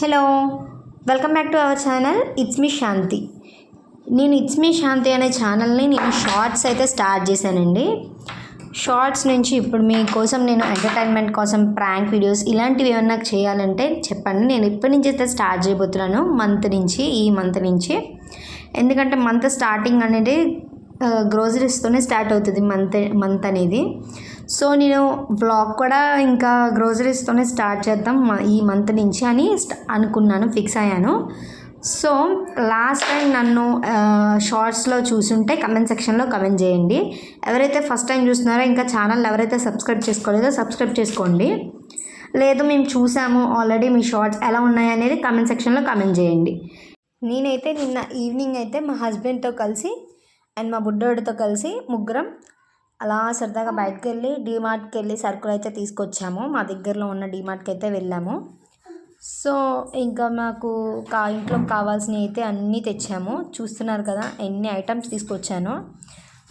Hello, welcome back to our channel. It's me Shanti. It's me Shanti అనే ఛానల్ని నేను shorts అయితే స్టార్ట్ చేశానండి. షార్ట్స్ నుంచి ఇప్పుడు మీకోసం నేను ఎంటర్టైన్మెంట్ కోసం ప్రాంక్ వీడియోస్ ఇలాంటివి ఏమన్నా చేయాలంటే చెప్పండి. నేను ఇప్పటి నుంచి అయితే స్టార్ట్ చేయబోతున్నాను, ఈ మంత్ నుంచి. ఎందుకంటే మంత్ స్టార్టింగ్ అనేది గ్రోసరీస్తోనే స్టార్ట్ అవుతుంది మంత్ అనేది. సో నేను వ్లాగ్ కూడా ఇంకా గ్రోసరీస్తోనే స్టార్ట్ చేద్దాం ఈ మంత్ నుంచి అని అనుకున్నాను, ఫిక్స్ అయ్యాను. సో లాస్ట్ టైం నన్ను షార్ట్స్లో చూసుంటే కమెంట్ సెక్షన్లో కమెంట్ చేయండి. ఎవరైతే ఫస్ట్ టైం చూస్తున్నారో ఇంకా ఛానల్ ఎవరైతే సబ్స్క్రైబ్ చేసుకోలేదో సబ్స్క్రైబ్ చేసుకోండి. లేదు మేము చూసాము ఆల్రెడీ, మీ షార్ట్స్ ఎలా ఉన్నాయి అనేది కమెంట్ సెక్షన్లో కమెంట్ చేయండి. నేనైతే నిన్న ఈవినింగ్ అయితే మా హస్బెండ్తో కలిసి అండ్ మా బుడ్డోడితో కలిసి ముగ్గురం అలా సరదాగా బయటకు వెళ్ళి డీమార్ట్కి వెళ్ళి సరుకులు అయితే తీసుకొచ్చాము. మా దగ్గరలో ఉన్న డీమార్ట్కి అయితే వెళ్ళాము. సో ఇంకా మాకు ఇంట్లో కావాల్సినవి అయితే అన్నీ తెచ్చాము. చూస్తున్నారు కదా ఎన్ని ఐటమ్స్ తీసుకొచ్చాను.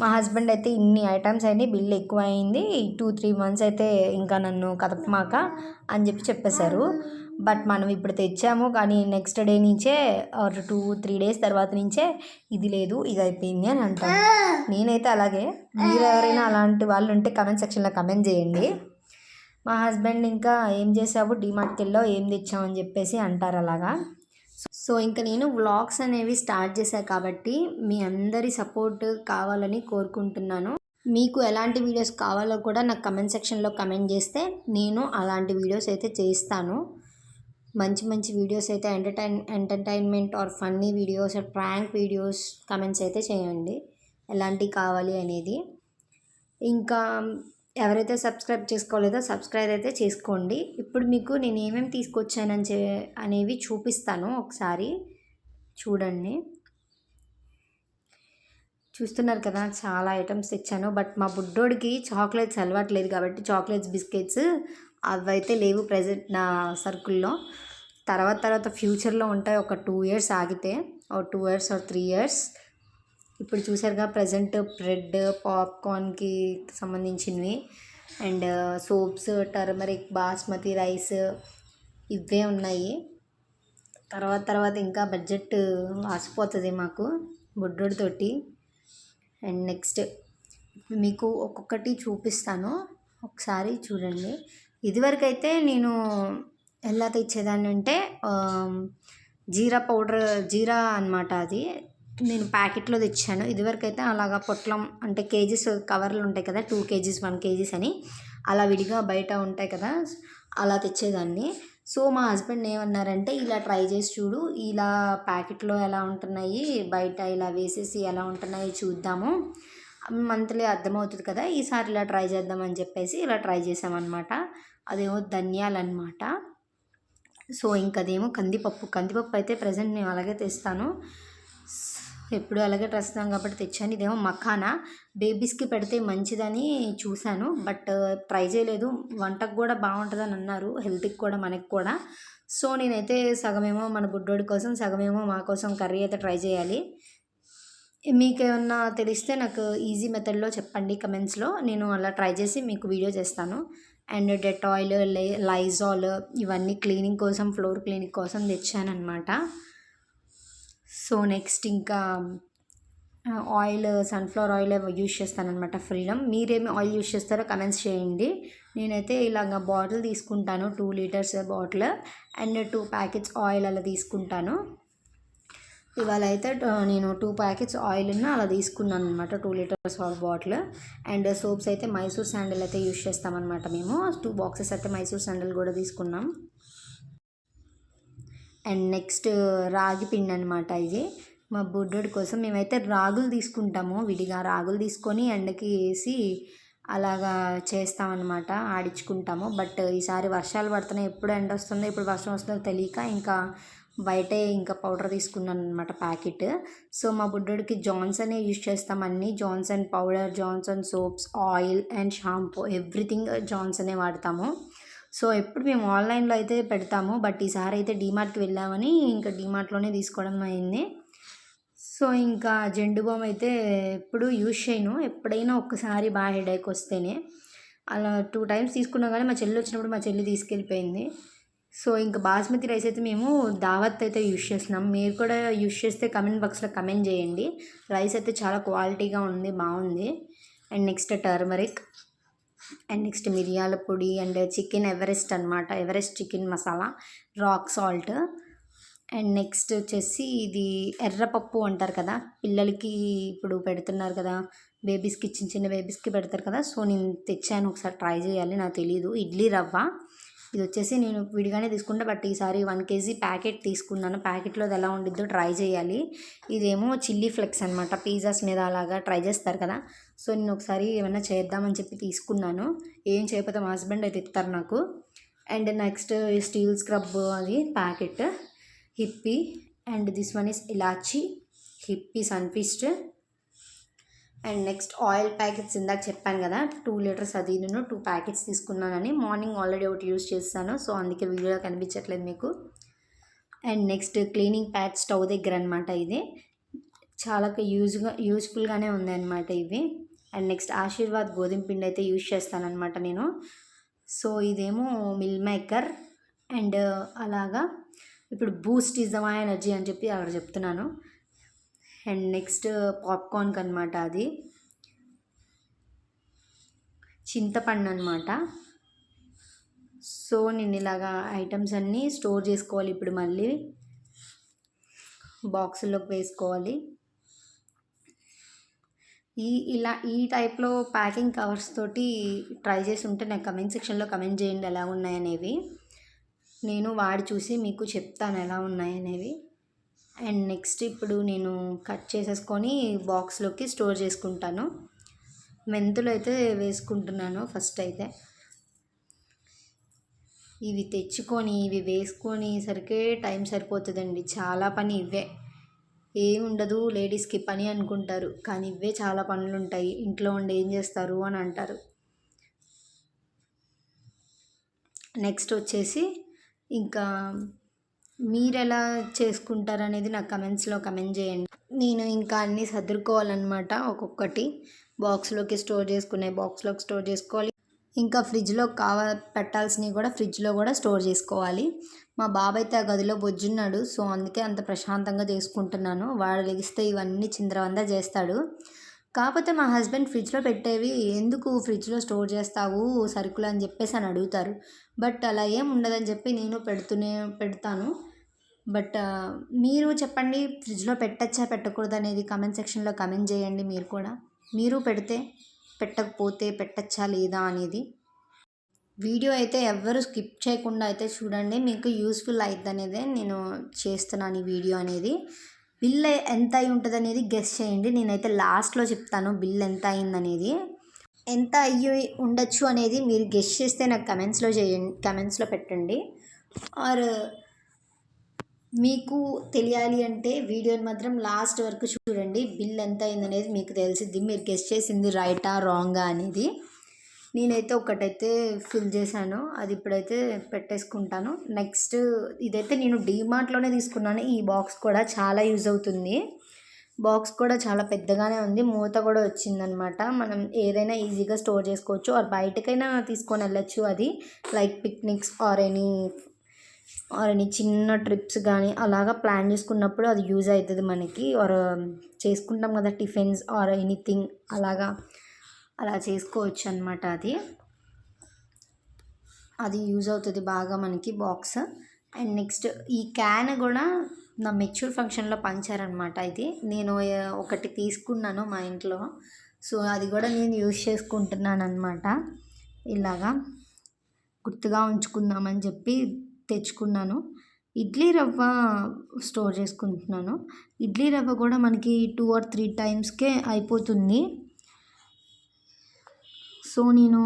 మా హస్బెండ్ అయితే ఇన్ని ఐటమ్స్ అయినాయి, బిల్ ఎక్కువ అయింది, 2-3 months అయితే ఇంకా నన్ను కదపమాక అని చెప్పేశారు. బట్ మనం ఇప్పుడు తెచ్చాము, కానీ నెక్స్ట్ డే నుంచే 2-3 days తర్వాత నుంచే ఇది లేదు, ఇది అయిపోయింది అని అంటాను. నేనైతే అలాగే. మీరు ఎవరైనా అలాంటి వాళ్ళు ఉంటే కమెంట్ సెక్షన్లో కమెంట్ చేయండి. మా హస్బెండ్ ఇంకా ఏం చేసావు డీమార్ట్కి వెళ్ళో, ఏం తెచ్చామని చెప్పేసి అంటారు అలాగా. సో ఇంకా నేను వ్లాగ్స్ అనేవి స్టార్ట్ చేశాను కాబట్టి మీ అందరి సపోర్ట్ కావాలని కోరుకుంటున్నాను. మీకు ఎలాంటి వీడియోస్ కావాలో కూడా నాకు కమెంట్ సెక్షన్లో కమెంట్ చేస్తే నేను అలాంటి వీడియోస్ అయితే చేస్తాను. మంచి వీడియోస్ అయితే entertainment or funny videos or prank videos comments అయితే చేయండి ఎలాంటివి కావాలి అనేది. ఇంకా ఎవరైతే సబ్స్క్రైబ్ చేసుకోలేదో సబ్స్క్రైబ్ అయితే చేసుకోండి. ఇప్పుడు మీకు నేను ఏమేమి తీసుకొచ్చానని అనేవి చూపిస్తాను, ఒకసారి చూడండి. చూస్తున్నారు కదా చాలా ఐటమ్స్ తెచ్చాను. బట్ మా బుడ్డోడికి చాక్లెట్స్ అలవాట్లేదు కాబట్టి చాక్లెట్స్, బిస్కెట్స్ అవైతే లేవు ప్రజెంట్ నా సర్కిల్లో. తర్వాత ఫ్యూచర్లో ఉంటాయి, ఒక 2 years ఆగితే, ఒక 2 years or 3 years. ఇప్పుడు చూసారుగా ప్రజెంట్ బ్రెడ్, పాప్కార్న్కి సంబంధించినవి and soaps, turmeric, basmati rice ఇవే ఉన్నాయి. తర్వాత ఇంకా బడ్జెట్ వాసిపోతుంది మాకు బుడ్డోడితోటి. అండ్ నెక్స్ట్ మీకు ఒక్కొక్కటి చూపిస్తాను, ఒకసారి చూడండి. ఇదివరకైతే నేను ఎలా తెచ్చేదాన్ని అంటే జీరా పౌడర్, జీరా అనమాట, అది నేను ప్యాకెట్లో తెచ్చాను. ఇదివరకైతే అలాగా పొట్లం అంటే కేజీస్ కవర్లు ఉంటాయి కదా, 2 kgs 1 kgs అని అలా విడిగా బయట ఉంటాయి కదా, అలా తెచ్చేదాన్ని. సో మా హస్బెండ్ ఏమన్నారంటే ఇలా ట్రై చేసి చూడు, ఇలా ప్యాకెట్లో ఎలా ఉంటున్నాయి, బయట ఇలా వేసేసి ఎలా ఉంటున్నాయి చూద్దాము, మంత్లీ అర్థమవుతుంది కదా, ఈసారి ఇలా ట్రై చేద్దామని చెప్పేసి ఇలా ట్రై చేసామన్నమాట. అదేమో ధనియాలు అనమాట. సో ఇంకా అదేమో కందిపప్పు అయితే ప్రజెంట్ నేను అలాగే తెస్తాను, ఎప్పుడు అలాగే తెస్తాను కాబట్టి తెచ్చాను. ఇదేమో మఖానా, బేబీస్కి పెడితే మంచిదని చూశాను, బట్ ట్రై చేయలేదు. వంటకు కూడా బాగుంటుందని అన్నారు, హెల్త్కి కూడా మనకి కూడా. సో నేనైతే సగమేమో మన బుడ్డోడి కోసం, సగమేమో మా కోసం కర్రీ అయితే ట్రై చేయాలి. మీకు ఏమన్నా తెలిస్తే నాకు ఈజీ మెథడ్లో చెప్పండి కమెంట్స్లో, నేను అలా ట్రై చేసి మీకు వీడియో చేస్తాను. అండ్ డెటాయిల్, లైజాల్ ఇవన్నీ క్లీనింగ్ కోసం, ఫ్లోర్ క్లీనింగ్ కోసం తెచ్చానమాట. సో నెక్స్ట్ ఇంకా ఆయిల్, సన్ఫ్లవర్ ఆయిల్ యూజ్ చేస్తానమాట, ఫ్రీడమ్. మీరేమి ఆయిల్ యూజ్ చేస్తారో కమెంట్స్ చేయండి. నేనైతే ఇలాగ బాటిల్ తీసుకుంటాను, 2 liters bottle and 2 packets oil అలా తీసుకుంటాను. ఇవాళ అయితే నేను 2 packets ఆయిల్ అలా తీసుకున్నాను అనమాట, 2 liters బాటిల్. అండ్ సోప్స్ అయితే మైసూర్ శాండిల్ అయితే యూజ్ చేస్తామన్నమాట మేము. 2 boxes అయితే మైసూర్ శాండిల్ కూడా తీసుకున్నాం. అండ్ నెక్స్ట్ రాగి పిండి అనమాట, ఇది మా బుడ్డోడి కోసం. మేమైతే రాగులు తీసుకుంటాము, విడిగా రాగులు తీసుకొని ఎండకి వేసి అలాగా చేస్తామన్నమాట, ఆడించుకుంటాము. బట్ ఈసారి వర్షాలు పడుతున్నాయి, ఎప్పుడు ఎండ వస్తుందో ఎప్పుడు వర్షం వస్తుందో తెలియక ఇంకా బయటే ఇంకా పౌడర్ తీసుకున్నాను అనమాట, ప్యాకెట్. సో మా బుడ్డోడికి జాన్సనే యూజ్ చేస్తాం, అన్నీ Johnson powder, Johnson soaps, oil and shampoo everything జాన్సనే వాడతాము. సో ఎప్పుడు మేము ఆన్లైన్లో అయితే పెడతాము, బట్ ఈసారి అయితే డీమార్ట్కి వెళ్ళామని ఇంకా డీమార్ట్లోనే తీసుకోవడం అయింది. సో ఇంకా జెండు బామ్ అయితే ఎప్పుడు యూజ్ చేయను, ఎప్పుడైనా ఒక్కసారి బాగా హెడేక్ వస్తేనే. అలా 2 times తీసుకున్నా కానీ మా చెల్లి వచ్చినప్పుడు మా చెల్లి తీసుకెళ్ళిపోయింది. సో ఇంకా బాస్మతి రైస్ అయితే మేము దావత్ అయితే యూస్ చేస్తున్నాం. మీరు కూడా యూస్ చేస్తే కమెంట్ బాక్స్లో కమెంట్ చేయండి. రైస్ అయితే చాలా క్వాలిటీగా ఉంది, బాగుంది. And next turmeric, and next మిరియాల పొడి, అండ్ చికెన్ ఎవరెస్ట్ అనమాట, Everest chicken masala, rock salt. And next వచ్చేసి ఇది ఎర్రపప్పు అంటారు కదా, పిల్లలకి ఇప్పుడు పెడుతున్నారు కదా, బేబీస్కి చిన్న చిన్న బేబీస్కి పెడతారు కదా. సో నేను తెచ్చాను, ఒకసారి ట్రై చేయాలి, నాకు తెలీదు. ఇడ్లీ రవ్వ, ఇది వచ్చేసి నేను విడిగానే తీసుకుంటా, బట్ ఈసారి 1 kg ప్యాకెట్ తీసుకున్నాను. ప్యాకెట్లో అది ఎలా ఉండిద్దో ట్రై చేయాలి. ఇదేమో చిల్లీ ఫ్లెక్స్ అనమాట, పిజ్జాస్ మీద అలాగా ట్రై చేస్తారు కదా. సో నేను ఒకసారి ఏమైనా చేద్దామని చెప్పి తీసుకున్నాను. ఏం చేయకపోతే మా హస్బెండ్ అయితే ఇస్తారు నాకు. అండ్ నెక్స్ట్ స్టీల్ స్క్రబ్, అది packet, hippie, and this one is elaichi, hippie Sunfeast. And next oil packets, ఇందాక చెప్పాను కదా 2 లీటర్స్, అది నేను 2 ప్యాకెట్స్ తీసుకున్నానని. మార్నింగ్ ఆల్రెడీ ఒకటి యూస్ చేస్తాను, సో అందుకే వీడియోలో కనిపించట్లేదు మీకు. And next cleaning pad stove దగ్గర అనమాట, ఇది చాలా యూజ్ఫుల్గానే ఉంది అనమాట ఇవి. అండ్ నెక్స్ట్ ఆశీర్వాద్ గోధుమ పిండి అయితే యూజ్ చేస్తానమాట నేను. సో ఇదేమో మిల్ మేకర్. అండ్ అలాగా ఇప్పుడు Boost is the my energy అని చెప్పి అక్కడ చెప్తున్నాను. అండ్ నెక్స్ట్ పాప్కార్న్కి అనమాట, అది చింతపండు అనమాట. సో నేను ఇలాగా ఐటమ్స్ అన్నీ స్టోర్ చేసుకోవాలి. ఇప్పుడు మళ్ళీ బాక్సుల్లోకి వేసుకోవాలి. ఈ టైప్లో ప్యాకింగ్ కవర్స్ తోటి ట్రై చేసి ఉంటే నాకు కమెంట్ సెక్షన్లో కమెంట్ చేయండి ఎలా ఉన్నాయనేవి. నేను వాడి చూసి మీకు చెప్తాను ఎలా ఉన్నాయనేవి. అండ్ నెక్స్ట్ ఇప్పుడు నేను కట్ చేసేసుకొని బాక్స్లోకి స్టోర్ చేసుకుంటాను. మెంతులు అయితే వేసుకుంటున్నాను ఫస్ట్. అయితే ఇవి తెచ్చుకొని ఇవి వేసుకొని సరికే టైం సరిపోతుందండి, చాలా పని. ఇవే ఏముండదు లేడీస్కి పని అనుకుంటారు, కానీ ఇవే చాలా పనులు ఉంటాయి. ఇంట్లో ఉండి ఏం చేస్తారు అని అంటారు. నెక్స్ట్ వచ్చేసి ఇంకా మీరు ఎలా చేసుకుంటారు అనేది నాకు కమెంట్స్లో కమెంట్ చేయండి. నేను ఇంకా అన్నీ సర్దుకోవాలన్నమాట, ఒక్కొక్కటి బాక్స్లోకి స్టోర్ చేసుకునే బాక్స్లోకి స్టోర్ చేసుకోవాలి. ఇంకా ఫ్రిడ్జ్లో పెట్టాల్సినవి కూడా ఫ్రిడ్జ్లో కూడా స్టోర్ చేసుకోవాలి. మా బాబాయ్ అయితే ఆ గదిలో బొజ్జున్నాడు, సో అందుకే అంత ప్రశాంతంగా చేసుకుంటున్నాను. వాడు లెగిస్తే ఇవన్నీ చిందరవంద చేస్తాడు. కాకపోతే మా హస్బెండ్ ఫ్రిడ్జ్లో పెట్టేవి ఎందుకు ఫ్రిడ్జ్లో స్టోర్ చేస్తావు సరుకులు అని చెప్పేసి అని అడుగుతారు. బట్ అలా ఏం ఉండదని చెప్పి నేను పెడతాను. బట్ మీరు చెప్పండి, ఫ్రిడ్జ్లో పెట్టచ్చా పెట్టకూడదు అనేది కమెంట్ సెక్షన్లో కమెంట్ చేయండి. మీరు కూడా మీరు పెడితే పెట్టకపోతే పెట్టచ్చా లేదా అనేది. వీడియో అయితే ఎవ్వరు స్కిప్ చేయకుండా అయితే చూడండి, మీకు యూస్ఫుల్ అవుతుంది అనేదే నేను చేస్తున్నాను ఈ వీడియో అనేది. బిల్ ఎంత అయి ఉంటుంది అనేది గెస్ చేయండి. నేనైతే లాస్ట్లో చెప్తాను బిల్ ఎంత అయిందనేది. ఎంత అయ్యి ఉండొచ్చు అనేది మీరు గెస్ చేస్తే నాకు కమెంట్స్లో పెట్టండి. ఆర్ మీకు తెలియాలి అంటే వీడియోని మాత్రం లాస్ట్ వరకు చూడండి. బిల్ ఎంత అయిందనేది మీకు తెలిసిద్ది, మీరు గెస్ చేసింది రైటా రాంగా అనేది. నేనైతే ఒకటైతే ఫిల్ చేశాను, అది ఇప్పుడైతే పెట్టేసుకుంటాను. నెక్స్ట్ ఇదైతే నేను డీమార్ట్లోనే తీసుకున్నాను. ఈ బాక్స్ కూడా చాలా యూజ్ అవుతుంది. బాక్స్ కూడా చాలా పెద్దగానే ఉంది, మూత కూడా వచ్చిందనమాట. మనం ఏదైనా ఈజీగా స్టోర్ చేసుకోవచ్చు, ఆర్ బయటకైనా తీసుకొని వెళ్ళచ్చు. అది లైక్ పిక్నిక్స్ ఆర్ ఎనీ చిన్న ట్రిప్స్ కానీ అలాగా ప్లాన్ చేసుకున్నప్పుడు అది యూజ్ అవుతుంది మనకి. ఆర్ చేసుకుంటాం కదా టిఫిన్స్ ఆర్ ఎనీథింగ్, అలా చేసుకోవచ్చు అనమాట. అది యూజ్ అవుతుంది బాగా మనకి బాక్స్. అండ్ నెక్స్ట్ ఈ క్యాన్ కూడా నా మెచ్యూర్ ఫంక్షన్లో పంచారనమాట. ఇది నేను ఒకటి తీసుకున్నాను మా ఇంట్లో, సో అది కూడా నేను యూజ్ చేసుకుంటున్నాను అనమాట. ఇలాగా గుర్తుగా ఉంచుకుందామని చెప్పి తెచ్చుకున్నాను. ఇడ్లీ రవ్వ స్టోర్ చేసుకుంటున్నాను. ఇడ్లీ రవ్వ కూడా మనకి 2 or 3 టైమ్స్కే అయిపోతుంది. సో నేను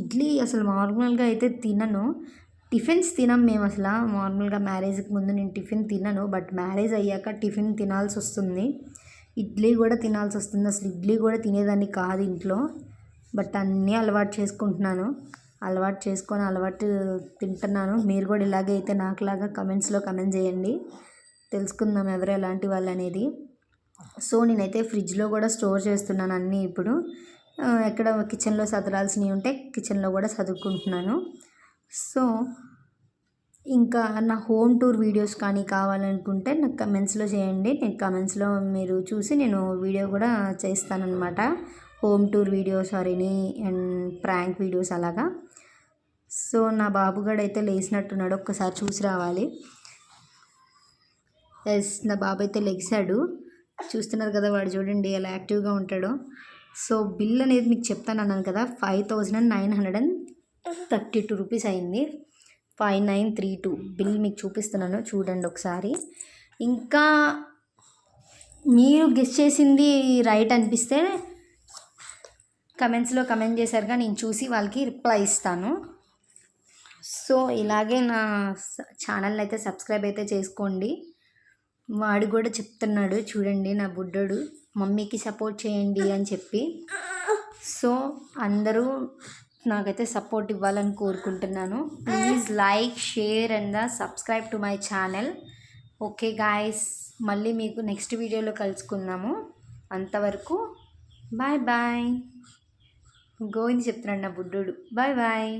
ఇడ్లీ అసలు నార్మల్గా అయితే తినను, టిఫిన్స్ తినం మేము అసలు. నార్మల్గా మ్యారేజ్కి ముందు నేను టిఫిన్ తినను, బట్ మ్యారేజ్ అయ్యాక టిఫిన్ తినాల్సి వస్తుంది, ఇడ్లీ కూడా తినాల్సి వస్తుంది. అసలు ఇడ్లీ కూడా తినేదాన్ని కాదు ఇంట్లో, బట్ అన్నీ అలవాటు చేసుకుంటున్నాను. అలవాటు తింటున్నాను. మీరు కూడా ఇలాగే అయితే నాకులాగా కమెంట్స్లో కమెంట్ చేయండి, తెలుసుకుందాం ఎవరు ఎలాంటి వాళ్ళు అనేది. సో నేనైతే ఫ్రిడ్జ్లో కూడా స్టోర్ చేస్తున్నాను అన్నీ. ఇప్పుడు ఎక్కడ కిచెన్లో సదరాల్సినవి ఉంటే కిచెన్లో కూడా సదురుకుంటున్నాను. సో ఇంకా నా హోమ్ టూర్ వీడియోస్ కానీ కావాలనుకుంటే నాకు కమెంట్స్లో చేయండి. నేను కమెంట్స్లో మీరు చూసి నేను వీడియో కూడా చేస్తానన్నమాట. Home tour videos or any and prank videos అలాగా. సో నా బాబుగాడు అయితే లేచినట్టున్నాడు, ఒక్కసారి చూసి రావాలి. ఎస్, నా బాబు అయితే లెగిసాడు. చూస్తున్నారు కదా, వాడు చూడండి ఎలా యాక్టివ్గా ఉంటాడో. సో బిల్ అనేది మీకు చెప్తాను అన్నాను కదా, 5932 రూపీస్ అయింది. 5932 బిల్ మీకు చూపిస్తున్నాను, చూడండి ఒకసారి. ఇంకా మీరు గెస్ చేసింది రైట్ అనిపిస్తే కమెంట్స్లో కమెంట్ చేశారుగా, నేను చూసి వాళ్ళకి రిప్లై ఇస్తాను. సో ఇలాగే నా ఛానల్ని అయితే సబ్స్క్రైబ్ అయితే చేసుకోండి. వాడు కూడా చెప్తున్నాడు చూడండి, నా బుడ్డోడు మమ్మీకి సపోర్ట్ చేయండి అని చెప్పి. సో అందరూ నాకైతే సపోర్ట్ ఇవ్వాలని కోరుకుంటున్నాను. Please like, share and subscribe to my channel. Okay guys, మళ్ళీ మీకు నెక్స్ట్ వీడియోలో కలుసుకుందాము. అంతవరకు బాయ్ బాయ్. గోవింద్ చెప్తున్నాడు నా బుడ్డోడు. Bye bye.